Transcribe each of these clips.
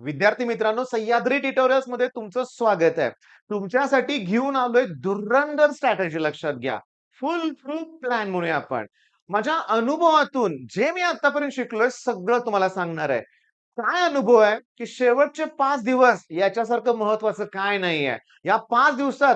विद्यार्थी मित्रांनो, सह्याद्री ट्युटोरियल्स मध्ये तुमचं स्वागत आहे. तुमच्यासाठी घेऊन आलोय धुरंधर स्ट्रॅटेजी. लक्षात घ्या. फुल प्रूफ प्लॅन म्हणूया आपण. माझ्या अनुभवातून जे मी आतापर्यंत शिकलोय सगळं तुम्हाला सांगणार आहे. काय अनुभव आहे, की शेवटचे 5 दिवस याच्यासारखं महत्वाचं काय नाहीये. या 5 दिवसात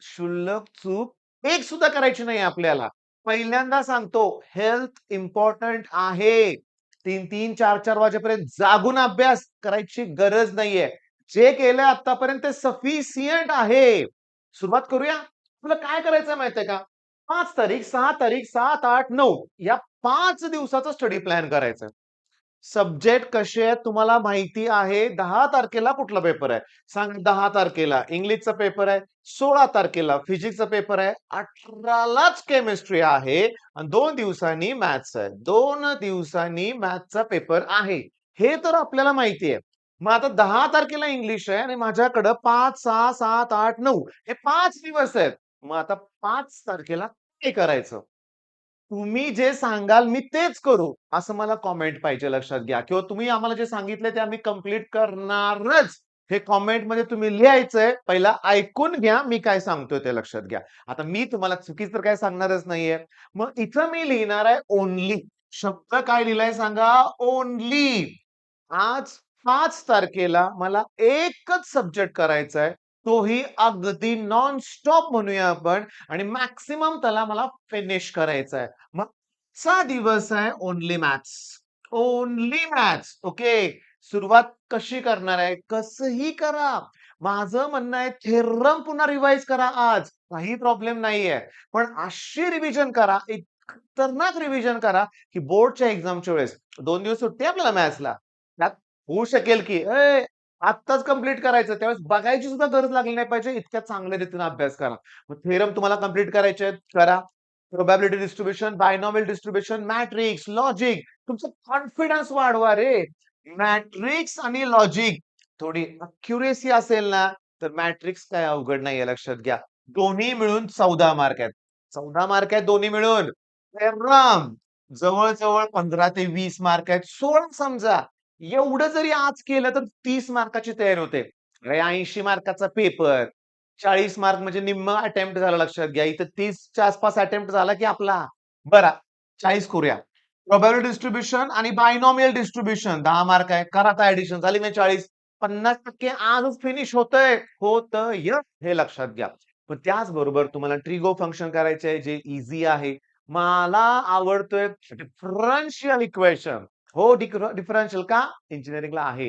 क्षुल्लक चूक एक सुद्धा करायची नाही आपल्याला. पहिल्यांदा सांगतो, हेल्थ इम्पॉर्टंट आहे. 3-3, 4-4 वाजेपर्यंत जागून अभ्यास करायची गरज नाहीये. जे केलंय आतापर्यंत ते सफिशियंट आहे. सुरुवात करूया. तुला काय करायचंय माहितीये का? 5 तारीख, 6 तारीख, 7, 8, 9 या 5 दिवसाचा स्टडी प्लॅन करायचा. सब्जेक्ट कसे आहेत तुम्हाला माहिती आहे. 10 तारखेला कुठला पेपर आहे? सांग. 10 तारखेला इंग्लिशचा पेपर आहे. 16 तारखेला फिजिक्सचा पेपर आहे. 18लाच केमिस्ट्री आहे आणि 2 दिवसांनी मॅथ्स आहे. 2 दिवसांनी मॅथ्सचा पेपर आहे. हे तर आपल्याला माहिती आहे. मग आता 10 तारखेला इंग्लिश आहे आणि माझ्याकडे 5, 6, 7, 8, 9 हे 5 दिवस आहेत. मग आता 5 तारखेला काय करायचं? तुम्ही जे सांगाल मी तेच करू, असं मला कॉमेंट पाहिजे. लक्षात घ्या. किंवा तुम्ही आम्हाला जे सांगितलंय ते आम्ही कंप्लीट करणारच. हे कॉमेंटमध्ये तुम्ही लिहायचंय. पहिला ऐकून घ्या मी काय सांगतोय ते लक्षात घ्या. आता मी तुम्हाला चुकीचं तर काही सांगणारच नाहीये. मग इथं मी लिहिणार आहे ओन्ली. शब्द काय लिहिलाय सांगा? ओन्ली. आज 5 तारखेला मला एकच सब्जेक्ट करायचा आहे. तोही अगदी नॉन स्टॉप म्हणूया आपण आणि मॅक्सिमम त्याला मला फिनिश करायचा आहे. मग चा दिवस आहे only maths. Only maths. Okay. सुरुवात कशी करणार आहे? कसंही करा. माझं म्हणणं आहे थेरम पुन्हा रिवाइज करा आज. काही प्रॉब्लेम नाहीये. पण अशी रिव्हिजन करा, एक खतरनाक रिव्हिजन करा, की बोर्डच्या एक्झामच्या वेळेस 2 दिवस सुट्टी आहे आपल्याला मॅथ्सला. त्यात होऊ शकेल की आत्ताच कंप्लीट करायचं. त्यावेळेस बघायची सुद्धा गरज लागली नाही पाहिजे. इतक्या चांगल्या रीतीने अभ्यास करा. मग थेरम तुम्हाला कंप्लीट करायचे आहेत, करा. Probability distribution, binomial distribution, matrix, logic तुमचं कॉन्फिडन्स वाढवा रे. मॅट्रिक्स आणि लॉजिक थोडी अॅक्युरेसी असेल ना, तर मॅट्रिक्स काय अवघड नाहीये. लक्षात घ्या. दोन्ही मिळून 14 मार्क आहेत. 14 मार्क आहेत दोन्ही मिळून. थेरम जवळ-जवळ 15 ते 20 मार्क आहेत. 16 समजा. एवढं जरी आज केलं तर 30 मार्काची तयारी होते. अरे 80 मार्काचा पेपर. 40 मार्क म्हणजे निम्म अटेम्प्ट झालं. लक्षात घ्या. इथं 30च्या आसपास अटेम्प्ट झाला की आपला. बरं 40 करूया. प्रोबॅबिलिटी डिस्ट्रिब्युशन आणि बायनॉमियल डिस्ट्रिब्युशन 10 मार्क आहे. करा आता ॲडिशन झाली ना 40. 50% आजच फिनिश होतंय. होतंय हे लक्षात घ्या. पण त्याचबरोबर तुम्हाला ट्रिगो फंक्शन करायचंय जे ईझी आहे. मला आवडतोय डिफरन्शियल इक्वेशन. हो, डिफरन्शियल का? इंजिनिअरिंगला आहे.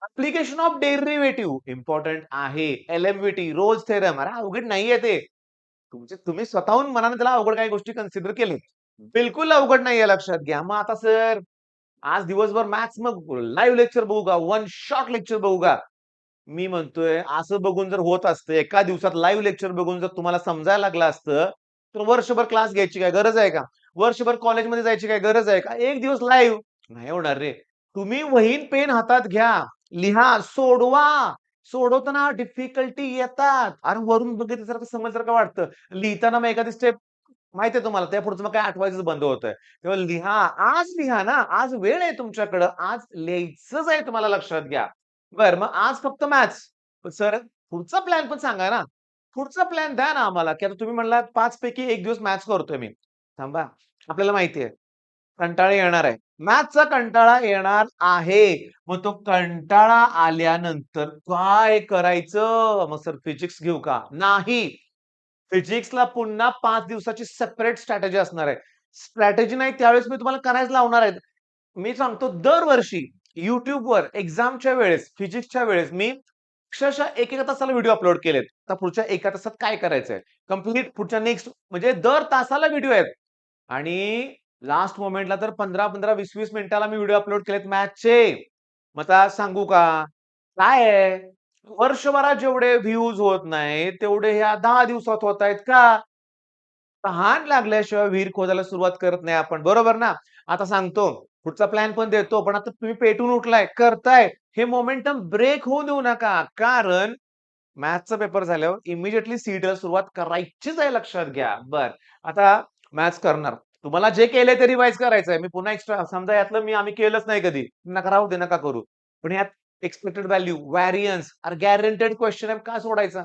ॲप्लिकेशन ऑफ डेरिव्हेटिव्ह इम्पोर्टंट आहे. एलएमव्हीटी, रोल्स थेरम अरे अवघड नाहीये ते. तुम्ही स्वतःहून मनाने त्याला अवघड काही गोष्टी कन्सिडर केल्यात. बिलकुल अवघड नाहीये. लक्षात घ्या. मग आता सर आज दिवसभर मॅथ्स मग लाईव्ह लेक्चर बघू का? वन शॉट लेक्चर बघू का? मी म्हणतोय असं बघून जर होत असतं, एका दिवसात लाईव्ह लेक्चर बघून जर तुम्हाला समजायला लागलं असतं, तर वर्षभर क्लास घ्यायची काय गरज आहे का? वर्षभर कॉलेजमध्ये जायची काय गरज आहे का? एक दिवस लाईव्ह नाही होणार रे. तुम्ही वही पेन हातात घ्या, लिहा, सोडवा. सोडवताना डिफिकल्टी येतात. अरे वरून बघितल्यासारखं समजल्यासारखं वाटतं. लिहिताना मग एखादी स्टेप माहिती आहे तुम्हाला, त्या पुढचं मग काय आठवायचंच बंद होतंय. तेव्हा लिहा. आज लिहा ना. आज वेळ आहे तुमच्याकडं. आज लिहायचंच आहे तुम्हाला. लक्षात घ्या. बरं मग आज फक्त मॅथ्स. पण सर पुढचा प्लॅन पण सांगा ना. पुढचा प्लॅन द्या ना आम्हाला, की आता तुम्ही म्हणलात 5 पैकी 1 दिवस मॅथ्स करतोय मी. थांबा. आपल्याला माहिती आहे. कंटाळा येणार आहे. मॅथ्सचा कंटाळा येणार आहे. मग तो कंटाळा आल्यानंतर काय करायचं? मग सर फिजिक्स घेऊ का? नाही. फिजिक्सला पुन्हा 5 दिवसाची सेपरेट स्ट्रॅटेजी असणार आहे. स्ट्रॅटेजी नाही त्यावेळेस मी तुम्हाला करायला लावणार आहे. मी सांगतो दरवर्षी YouTubeवर एक्झामच्या वेळेस, फिजिक्सच्या वेळेस मी अक्षरशः 1-1 तासाला व्हिडिओ अपलोड केलेत. आता पुढच्या 1 तासात काय करायचंय? कंप्लीट पुढच्या नेक्स्ट म्हणजे दर तासाला व्हिडिओ आहेत. आणि लास्ट मोमेंटला तर 15-15, 20-20 मिनिटाला मी व्हिडिओ अपलोड केलेत मॅथ्सचे. मग आता सांगू का? काय आहे? वर्षभरात जेवढे व्ह्यूज होत नाहीत, तेवढे ह्या 10 दिवसात होत आहेत का? तहान लागल्याशिवाय विहीर खोदायला सुरुवात करत नाही आपण, बरोबर ना? आता सांगतो, पुढचा प्लॅन पण देतो, पण आता तुम्ही पेटून उठलाय, करताय. हे मोमेंटम ब्रेक होऊ देऊ नका. कारण मॅथ्सचा पेपर झाल्यावर इमिडिएटली सीईटीला सुरुवात करायचीच आहे. लक्षात घ्या. बरं, आता मॅथ्स करणार. तुम्हाला जे केलंय ते रिवाईज करायचंय. मी पुन्हा एक्स्ट्रा समजा यातलं आम्ही केलंच नाही कधी. नका राहू दे, नका करू. पण यात एक्सपेक्टेड व्हॅल्यू, व्हॅरियन्स अरे गॅरंटेड क्वेश्चन आहे का सोडायचा?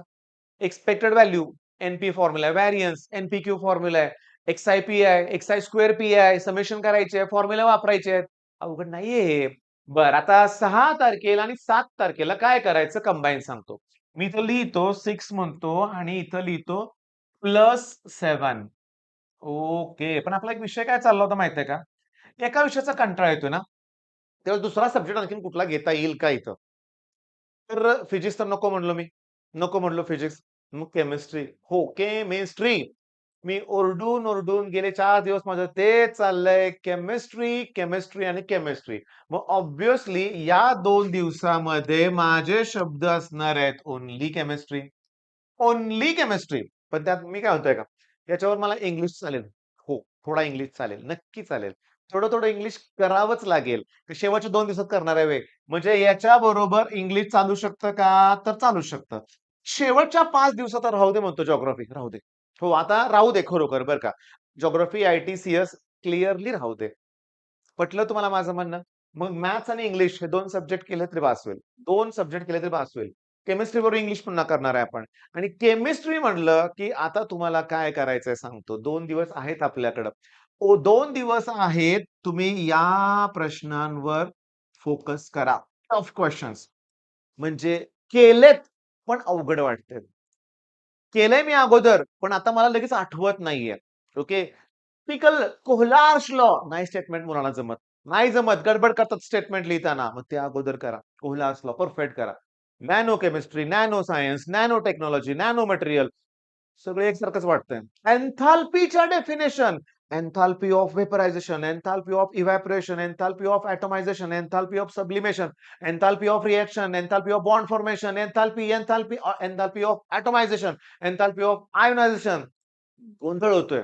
एक्सपेक्टेड व्हॅल्यू, एनपी फॉर्म्युला आहे, व्हॅरियन्स एनपीक्यू फॉर्म्युला आहे, एक्सआय पी आहे, एक्सआय स्क्वेअर पी आहे, समेशन करायचे आहे, फॉर्म्युला वापरायचे आहेत. अवघड नाहीये हे. बरं आता 6 तारखेला आणि 7 तारखेला काय करायचं कंबाईन सांगतो. मी इथं लिहितो 6 म्हणतो आणि इथं लिहितो +7. ओके. पण आपला एक विषय काय चालला होता माहितीये का? एका विषयाचा कंटाळा येतोय ना, तेव्हा दुसरा सब्जेक्ट आणखीन कुठला घेता येईल का इथं? तर फिजिक्स तर नको म्हणलो मी. नको म्हणलो फिजिक्स. मग केमिस्ट्री. हो, केमिस्ट्री. मी ओरडून गेले 4 दिवस माझं तेच चाललंय. केमिस्ट्री, केमिस्ट्री आणि केमिस्ट्री. मग ऑब्व्हियसली या 2 दिवसामध्ये माझे शब्द असणार आहेत ओन्ली केमिस्ट्री. Only chemistry. पण त्यात मी काय म्हणतोय का, याच्यावर मला इंग्लिश चालेल. हो, थोडा इंग्लिश चालेल. नक्की चालेल. थोडं इंग्लिश करावंच लागेल. शेवटच्या 2 दिवसात करणार आहे म्हणजे याच्याबरोबर इंग्लिश चालू शकतं का? तर चालू शकतं. शेवटच्या 5 दिवसात राहू दे म्हणतो जिओग्राफी राहू दे. हो, आता राहू दे खरोखर बरं का. जिओग्राफी, आय-टी-सी-एस क्लिअरली राहू दे. पटलं तुम्हाला माझं म्हणणं? मग मॅथ्स आणि इंग्लिश हे 2 सब्जेक्ट केले तरी बास होईल. 2 सब्जेक्ट केले तरी बास होईल. केमिस्ट्री बरोबर इंग्लिश पुन्हा करणार आहे आपण. आणि केमिस्ट्री म्हणलं, की आता तुम्हाला काय करायचंय सांगतो. 2 दिवस आहेत आपल्याकडं. 2 दिवस आहेत. तुम्ही या प्रश्नांवर फोकस करा. टफ क्वेशन्स म्हणजे केलेत, पण अवघड वाटतात. केलंय मी अगोदर, पण आता मला लगेच आठवत नाहीये. ओके. टिपिकल कोहलार्स लॉ नाही स्टेटमेंट मुलांना जमत. नाही जमत. गडबड करतात स्टेटमेंट लिहिताना. मग ते अगोदर करा. कोहलार्स लॉ परफेक्ट करा. Nano chemistry, nano science, nano technology, nano material सगळं एकसारखंच वाटतंय. एन्थाल्पीच्या definition, enthalpy of vaporisation, enthalpy of evaporation, enthalpy of atomisation, enthalpy of sublimation, enthalpy of reaction, enthalpy of bond formation, enthalpy of atomisation, enthalpy of ionisation. गोंधळ होतोय.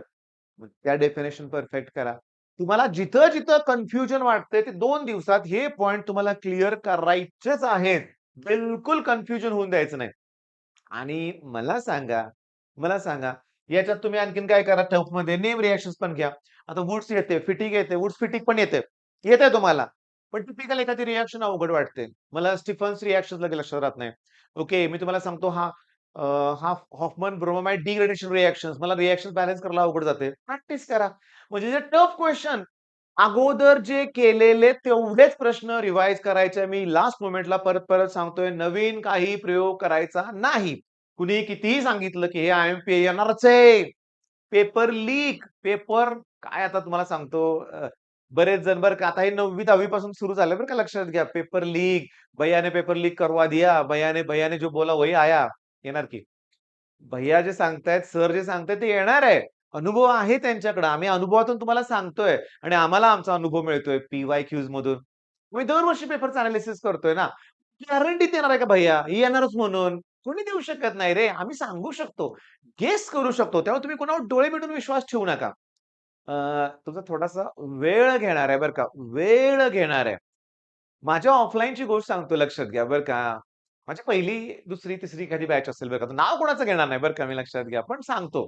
मग त्या definition perfect करा. तुम्हाला जिथं-जिथं कन्फ्युजन वाटतंय ते 2 दिवसात हे पॉइंट तुम्हाला क्लिअर करायचेच आहेत. बिलकुल कन्फ्युजन होऊन द्यायचं नाही. आणि मला सांगा, याच्यात तुम्ही आणखीन काय करा टफमध्ये नेम रिएक्शन्स पण घ्या. आता वुड्स येते, फिटिंग येते, वुड्स फिटिंग पण येते. येते तुम्हाला. पण टिपिकल एखादी रिएक्शन अवघड वाटते. मला स्टीफन्स रिएक्शन लगेच लक्षात राहत नाही. ओके, मी तुम्हाला सांगतो अ, हा हॉफमन ब्रोमाइड डिग्रेडेशन रिएक्शन्स मला रिएक्शन बॅलन्स करायला अवघड जाते. प्रॅक्टिस करा. म्हणजे जे टफ क्वेश्चन अगोदर जे केलेले तेवढेच प्रश्न रिवाईज करायचे. मी लास्ट मोमेंटला परत-परत सांगतोय, नवीन काही प्रयोग करायचा नाही. कुणी कितीही सांगितलं, की हे आय-एम-पी येणारच आहे. पेपर लीक, पेपर काय आता तुम्हाला सांगतो बरेच जण बरं का आता हे 9वी 10वी पासून सुरू झालं बरं का लक्षात घ्या. पेपर लीक, भैय्या ने पेपर लीक करवा दिया, भैय्या ने जो बोला वही आया. येणार की. भैय्या जे सांगतायत, सर जे सांगतायत ते येणार आहे. अनुभव आहे त्यांच्याकडे. आम्ही अनुभवातून तुम्हाला सांगतोय आणि आम्हाला आमचा अनुभव मिळतोय पी-वाय-क्यूज मधून. मी दरवर्षी पेपरचं अॅनालिसिस करतोय ना. गॅरंटी देणार आहे का भैय्या? येणारच म्हणून? कोणी देऊ शकत नाही रे. आम्ही सांगू शकतो. गेस करू शकतो. तेव्हा तुम्ही कोणावर डोळे मिटून विश्वास ठेवू नका. तुमचा थोडासा वेळ घेणार आहे बरं का. वेळ घेणार आहे. माझ्या ऑफलाईनची गोष्ट सांगतो लक्षात घ्या बरं का. माझी 1ली, 2री, 3री एखादी बॅच असेल बरं का. नाव कोणाचं घेणार नाही बरं का मी लक्षात घ्या. पण सांगतो.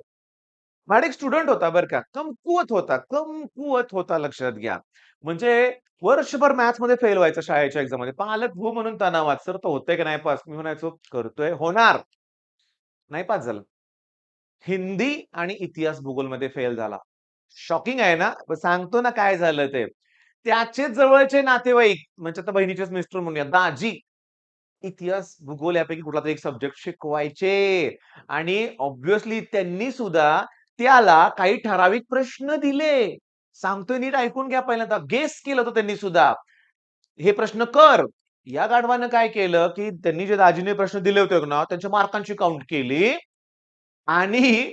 माझा एक स्टुडंट होता बरं का. कमकुवत होता लक्षात घ्या. म्हणजे वर्षभर मॅथ्समध्ये फेल व्हायचा शाळेच्या एक्झाममध्ये. पालक हो म्हणून तणावात. "सर तो होतोय की नाही पास?" मी म्हणायचो, "करतोय." "होणार." नाही पास झाला. हिंदी आणि इतिहास भूगोलमध्ये फेल झाला. शॉकिंग आहे ना? पण सांगतो ना काय झालं ते. त्याचेच जवळचे नातेवाईक म्हणजे आता बहिणीचेच मिस्टर म्हणूया, दाजी इतिहास, भूगोल यापैकी कुठलातरी एक सब्जेक्ट शिकवायचे आणि ऑब्व्हियसली त्यांनी सुद्धा त्याला काही ठराविक प्रश्न दिले. सांगतोय नीट ऐकून घ्या पहिल्यांदा. गेस केलं होतं त्यांनी सुद्धा. हे प्रश्न कर. या गाढवानं काय केलं, की त्यांनी जे दाजीने प्रश्न दिले होते ना, त्यांच्या मार्कांची काउंट केली आणि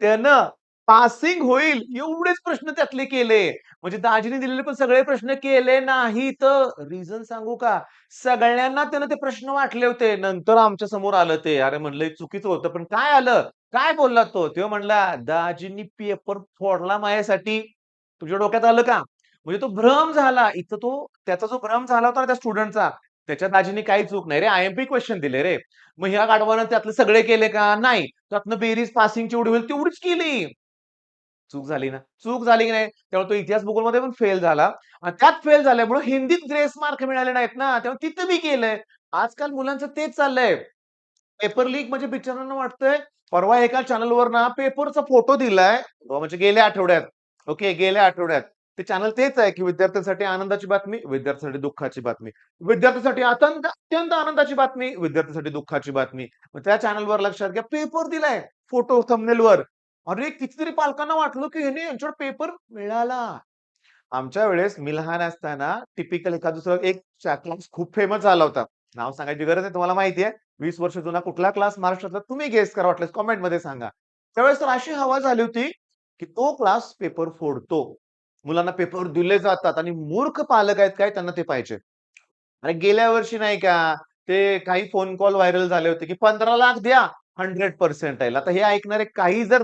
त्यानं पासिंग होईल एवढेच प्रश्न त्यातले केले. म्हणजे दाजीने दिलेले पण सगळे प्रश्न केले नाहीत. रिझन सांगू का? सगळ्यांना त्यानं ते प्रश्न वाटले होते. नंतर आमच्या समोर आलं ते. अरे म्हणलं हे चुकीचं होतं. पण काय आलं? काय बोलला तो? तो म्हणला, "दाजींनी पेपर फोडला माझ्यासाठी." तुझ्या डोक्यात आलं का? म्हणजे तो भ्रम झाला. इथं तो त्याचा जो भ्रम झाला होता ना त्या स्टुडंटचा, त्याच्या दाजींनी काही चूक नाही रे. आय-एम-पी क्वेशन दिले रे. मग ह्या गाढवानं त्यातले सगळे केले का? नाही. त्यातनं बेरीज पासिंगची एवढी होईल तेवढीच केली. चूक झाली ना. चूक झाली की नाही, त्यामुळे तो इतिहास भूगोलमध्ये पण फेल झाला आणि त्यात फेल झाल्यामुळे हिंदीत ग्रेस मार्क मिळाले नाहीत ना, तेव्हा तिथं मी केलंय. आजकाल मुलांचं तेच चाललंय. पेपर लीक म्हणजे बिचाऱ्यांना वाटतंय, परवा एका चॅनलवर ना पेपरचा फोटो दिलाय, म्हणजे गेल्या आठवड्यात. ओके, गेल्या आठवड्यात. ते चॅनल तेच आहे, की विद्यार्थ्यांसाठी आनंदाची बातमी, विद्यार्थ्यांसाठी दुःखाची बातमी. विद्यार्थ्यांसाठी अत्यंत आनंदाची बातमी, विद्यार्थ्यांसाठी दुःखाची बातमी. मग त्या चॅनलवर लक्षात घ्या पेपर दिलाय, फोटो थंबनेलवर. अरे कितीतरी पालकांना वाटलं, की ह्याने यांच्याकडे पेपर मिळाला. आमच्या वेळेस मी लहान असताना टिपिकल एखाद दुसरा एक क्लास खूप फेमस झाला होता. नाव सांगायची गरज नाही तुम्हाला माहिती आहे. 20 वर्ष जुना कुठला क्लास महाराष्ट्रातला तुम्ही गेस करा वाटल्यास कमेंटमध्ये सांगा. त्यावेळेस तर अशी हवा झाली होती, की तो क्लास पेपर फोडतो. मुलांना पेपर दिले जातात आणि मूर्ख पालक आहेत काय त्यांना ते पाहिजे. आणि गेल्या वर्षी नाही का ते काही फोन कॉल व्हायरल झाले होते, की 15,00,000 द्या 100% आता हे ऐकणारे काही जर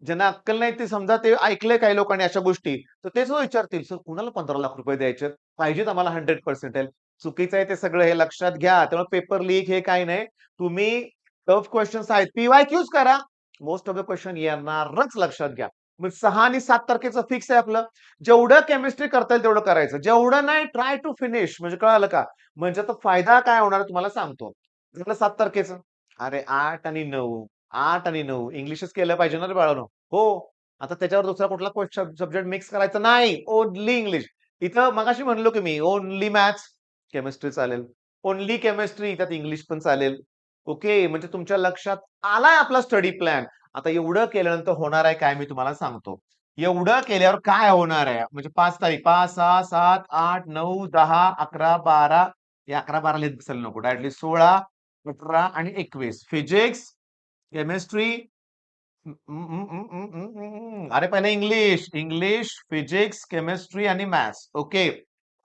ज्यांना अक्कल नाही ते समजा ते ऐकलंय काही लोकांनी अशा गोष्टी, तर तेच विचारतील, "सर कुणाला ₹15,00,000 द्यायचे? पाहिजेत आम्हाला 100% चुकीचं आहे ते सगळं हे लक्षात घ्या. त्यामुळे पेपर लीक हे काही नाही. तुम्ही टफ क्वेशन्स आहेत, पी-वाय-क्यूज करा. मोस्ट ऑफ द क्वेशन येणारच लक्षात घ्या. मग 6 आणि 7 तारखेचं फिक्स आहे आपलं. जेवढं केमिस्ट्री करता येईल तेवढं करायचं. जेवढं नाही ट्राय टू फिनिश म्हणजे कळालं का? म्हणजे आता फायदा काय होणार आहे तुम्हाला सांगतो. झालं 7 तारखेचं. अरे 8 आणि 9, 8 आणि 9 इंग्लिशच केलं पाहिजे ना रे बाळांनो. हो. आता त्याच्यावर दुसरा कुठला सब्जेक्ट मिक्स करायचा नाही. Only English. इथं मगाशी म्हणलो की मी ओन्ली मॅथ्स, केमिस्ट्री चालेल. ओन्ली केमिस्ट्री त्यात इंग्लिश पण चालेल. ओके. म्हणजे तुमच्या लक्षात आलाय आपला स्टडी प्लॅन. आता एवढं केल्यानंतर होणार आहे काय मी तुम्हाला सांगतो. एवढं केल्यावर काय होणार आहे? म्हणजे 5 तारीख 5, 6, 7, 8, 9, 10, 11, 12 हे 11-12 लिहित बसायला नको. डायरेक्टली 16, 18 आणि 21 फिजिक्स, केमिस्ट्री अरे पहिले इंग्लिश, इंग्लिश, फिजिक्स, केमिस्ट्री आणि मॅथ्स. ओके.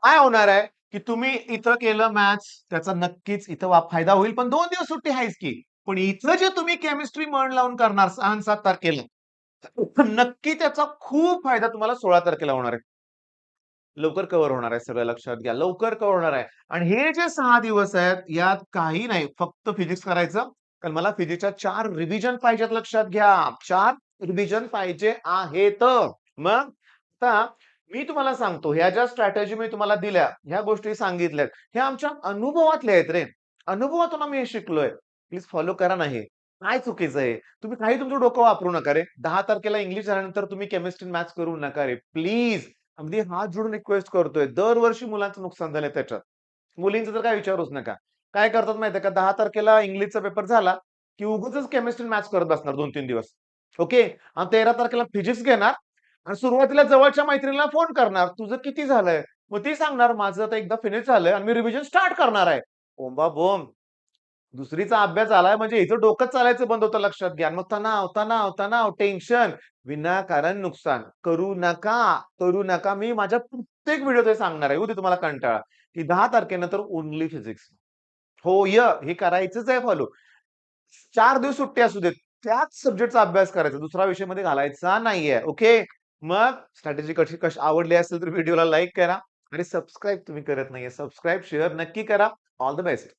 काय होणार आहे, की तुम्ही इथं केलं मॅथ्स, त्याचा नक्कीच इथं फायदा होईल. पण 2 दिवस सुट्टी आहेच की. पण इथं जे तुम्ही केमिस्ट्री मन लावून करणार 6 आणि 7 तारखेला, नक्की त्याचा खूप फायदा तुम्हाला 16 तारखेला होणार आहे. लवकर कव्हर होणार आहे सगळं लक्षात घ्या. लवकर कव्हर होणार आहे. आणि हे जे 6 दिवस आहेत, यात काही नाही. फक्त फिजिक्स करायचं. कारण मला फिजिक्सच्या 4 रिव्हिजन पाहिजेत लक्षात घ्या. 4 रिव्हिजन पाहिजे आहेत. मग आता मी तुम्हाला सांगतो, ह्या ज्या स्ट्रॅटेजी मी तुम्हाला दिल्या, ह्या गोष्टी सांगितल्यात, ह्या आमच्या अनुभवातल्या आहेत रे. अनुभवातून आम्ही हे शिकलोय. प्लीज फॉलो करा ना हे. काय चुकीचं आहे? तुम्ही काही तुमचं डोकं वापरू नका रे. 10 तारखेला इंग्लिश झाल्यानंतर तुम्ही केमिस्ट्री, मॅथ्स करू नका रे. प्लीज. अगदी हात जोडून रिक्वेस्ट करतोय. दरवर्षी मुलांचं नुकसान झालंय त्याच्यात. मुलींचं तर काय विचारूच नका. काय करतात माहितीये का 10 तारखेला इंग्लिशचा पेपर झाला, की उगाचच केमिस्ट्री मॅथ्स करत बसणार 2-3 दिवस. ओके. आणि 13 तारखेला फिजिक्स घेणार आणि सुरुवातीला जवळच्या मैत्रिणीला फोन करणार, "तुझं किती झालंय?" मग ती सांगणार, "माझं आता एकदा फिनिश झालंय आणि मी रिव्हिजन स्टार्ट करणार आहे." बोंबाबोंब. दुसरीचा अभ्यास झालाय म्हणजे हिचं डोकंच चालायचं बंद होतं लक्षात घ्या. मग तणाव, तणाव, तणाव, टेन्शन, विनाकारण नुकसान. करू नका, करू नका. मी माझ्या प्रत्येक व्हिडिओत हे सांगणार आहे. येऊ दे तुम्हाला कंटाळा, की 10 तारखेनंतर ओन्ली फिजिक्स. हो, हे करायचंच आहे फॉलो. 4 दिवस सुट्टी असू देत. त्याच सब्जेक्टचा अभ्यास करायचा. दुसरा विषय मध्ये घालायचा नाहीये. ओके. मग स्ट्रॅटेजी कशी कशी आवडली असेल तर व्हिडिओला लाईक करा आणि सबस्क्राईब तुम्ही करत नाहीये. सबस्क्राईब, शेअर नक्की करा. All the best.